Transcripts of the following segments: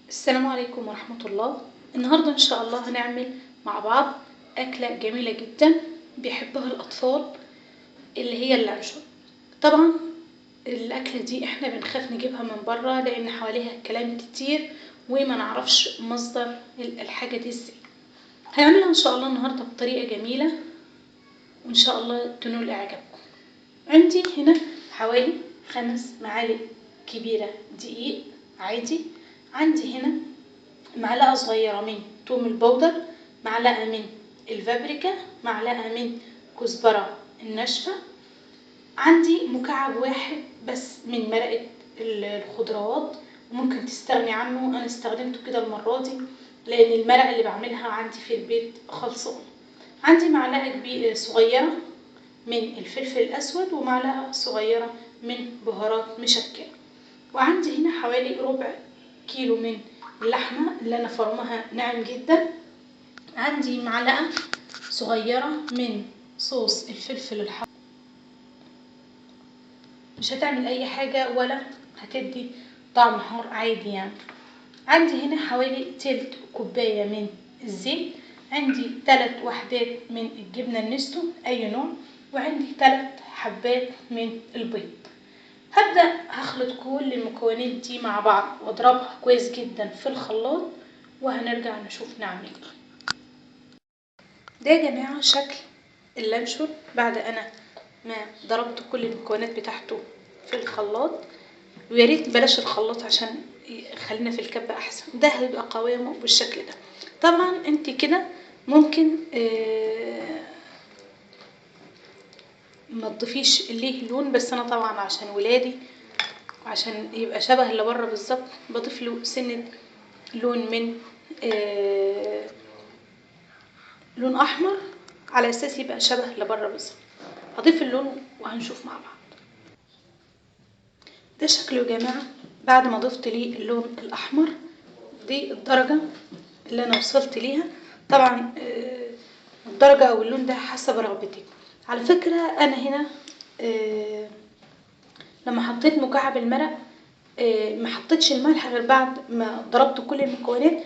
السلام عليكم ورحمة الله. النهاردة إن شاء الله هنعمل مع بعض أكلة جميلة جدا بيحبها الأطفال اللي هي اللانشون. طبعا الأكلة دي احنا بنخاف نجيبها من بره لأن حواليها كلام كتير وما نعرفش مصدر الحاجة دي ازاي. هنعملها إن شاء الله النهاردة بطريقة جميلة وإن شاء الله تنول إعجابكم. عندي هنا حوالي 5 معالق كبيرة دقيق عادي. عندي هنا معلقة صغيرة من توم البودر، معلقة من البابريكا، معلقة من كزبرة الناشفة. عندي مكعب واحد بس من مرقة الخضروات وممكن تستغني عنه، انا استخدمته كده المرة دي لان المرقة اللي بعملها عندي في البيت خلصان. عندي معلقة صغيرة من الفلفل الاسود ومعلقة صغيرة من بهارات مشكلة. وعندي هنا حوالي ربع كيلو من اللحمة اللي انا فرمها ناعم جدا. عندي معلقة صغيرة من صوص الفلفل الحار، مش هتعمل اي حاجة ولا هتدي طعم حار عادي يعني. عندي هنا حوالي تلت كوباية من الزيت. عندي 3 وحدات من الجبنة النستو اي نوع، وعندي 3 حبات من البيض. هبدأ هخلط كل المكونات دي مع بعض واضربها كويس جدا في الخلاط وهنرجع نشوف نعمل ايه. ده يا جماعة شكل اللانشون بعد انا ما ضربت كل المكونات بتاعته في الخلاط. ويا ريت بلاش الخلاط عشان خلينا في الكبة احسن، ده هيبقى قوامه بالشكل ده. طبعا انت كده ممكن ما تضيفيش ليه لون، بس انا طبعا عشان ولادي وعشان يبقى شبه اللي بره بالظبط بضيف له سنة لون من لون احمر على اساس يبقى شبه اللي بره بالظبط. هضيف اللون وهنشوف مع بعض. ده شكله يا جماعة بعد ما ضفت ليه اللون الاحمر. دي الدرجة اللي انا وصلت ليها. طبعا الدرجة او اللون ده حسب رغبتك. على فكرة انا هنا لما حطيت مكعب المرق ما حطيتش الملح غير بعد ما ضربت كل المكونات.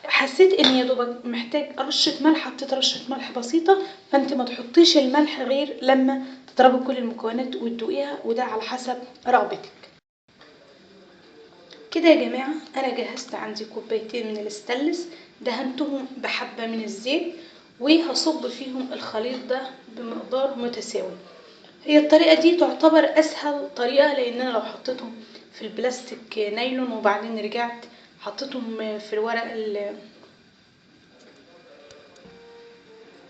حسيت ان يا دوبك محتاج رشة ملح، حطيت رشة ملح بسيطة. فانت ما تحطيش الملح غير لما تضربي كل المكونات وتدوقيها، وده على حسب رغبتك. كده يا جماعة انا جهزت عندي كوبايتين من الاستانلس، دهنتهم بحبة من الزيت وهصب فيهم الخليط ده بمقدار متساوي. هي الطريقة دي تعتبر اسهل طريقة لان انا لو حطيتهم في البلاستيك نايلون وبعدين رجعت حطيتهم في الورق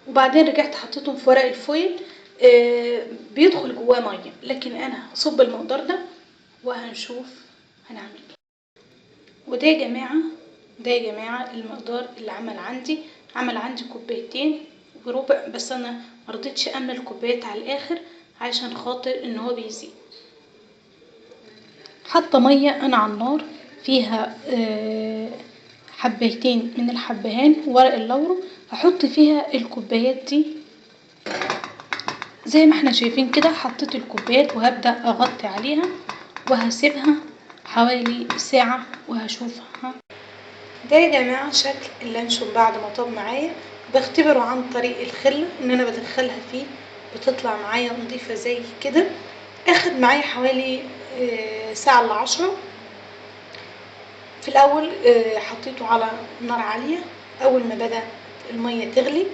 وبعدين رجعت حطيتهم في ورق الفويل بيدخل جواه ميه. لكن انا هصب المقدار ده وهنشوف هنعمل ايه. وده يا جماعه ده يا جماعه المقدار اللي عمل عندي كوبايتين وربع، بس انا مرضتش املى الكوبايات على الاخر عشان خاطر ان هو بيزيد. حاطه ميه انا على النار فيها حبايتين من الحبهان ورق اللورو. هحط فيها الكوبايات دي زي ما احنا شايفين كده. حطيت الكوبايات وهبدأ اغطي عليها وهسيبها حوالي ساعة وهشوفها. ده يا جماعة شكل اللانشون بعد ما طاب معايا. بختبره عن طريق الخلة ان انا بدخلها فيه بتطلع معايا نضيفة زي كده. اخد معايا حوالي ساعة الا 10. في الاول حطيته على نار عالية. اول ما بدأ المية تغلي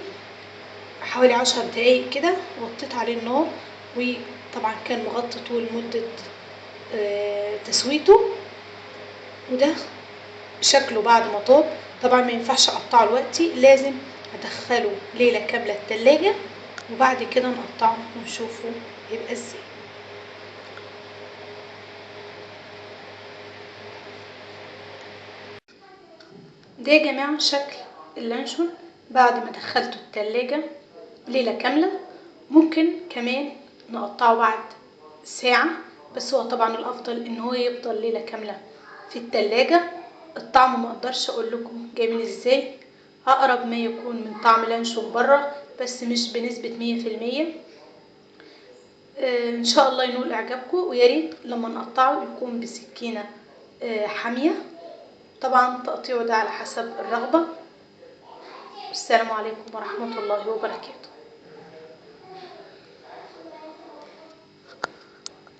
حوالي 10 دقايق كده وطيت عليه النار، وطبعا كان مغطي طول مدة تسويته. وده شكله بعد ما طاب. طبعا ما ينفعش اقطعه دلوقتي، لازم ادخله ليلة كاملة التلاجة وبعد كده نقطعه ونشوفه يبقى ازاي. ده يا جماعة شكل اللانشون بعد ما دخلته التلاجة ليلة كاملة. ممكن كمان نقطعه بعد ساعة، بس هو طبعا الافضل ان هو يفضل ليلة كاملة في التلاجة. الطعم ما اقدرش اقول لكم جميل ازاي، اقرب ما يكون من طعم لانشون بره بس مش بنسبة 100%. ان شاء الله ينول اعجابكم، وياريت لما نقطعه يكون بسكينة حامية طبعا تقطيعه ده على حسب الرغبة. السلام عليكم ورحمة الله وبركاته.